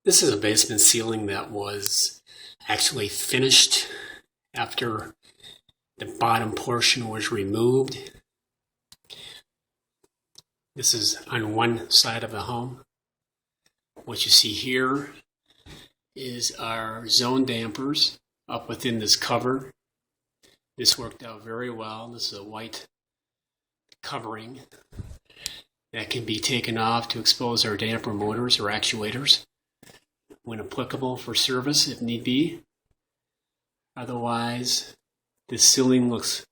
This is a basement ceiling that was actually finished after the bottom portion was removed. This is on one side of the home. What you see here is our zone dampers up within this cover. This worked out very well. This is a white covering that can be taken off to expose our damper motors or actuators when applicable for service if need be. Otherwise, this ceiling looks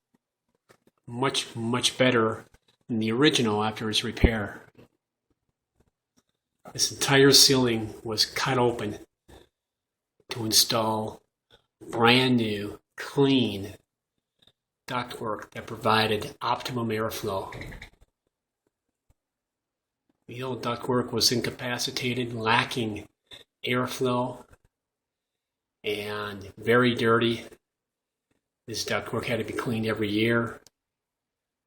much better than the original after its repair. This entire ceiling was cut open to install brand new, clean ductwork that provided optimum airflow. The old ductwork was incapacitated, lacking airflow, and very dirty. This ductwork had to be cleaned every year.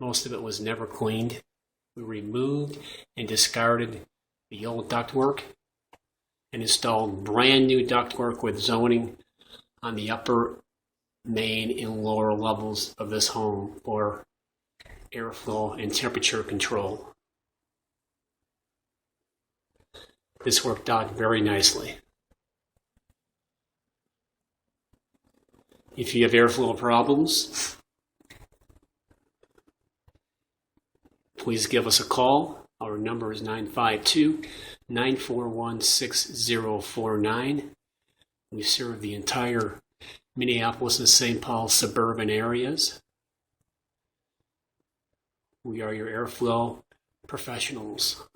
Most of it was never cleaned. We removed and discarded the old ductwork and installed brand new ductwork with zoning on the upper, main, and lower levels of this home for airflow and temperature control. This worked out very nicely. If you have airflow problems, please give us a call. Our number is 952-941-6049. We serve the entire Minneapolis and St. Paul suburban areas. We are your airflow professionals.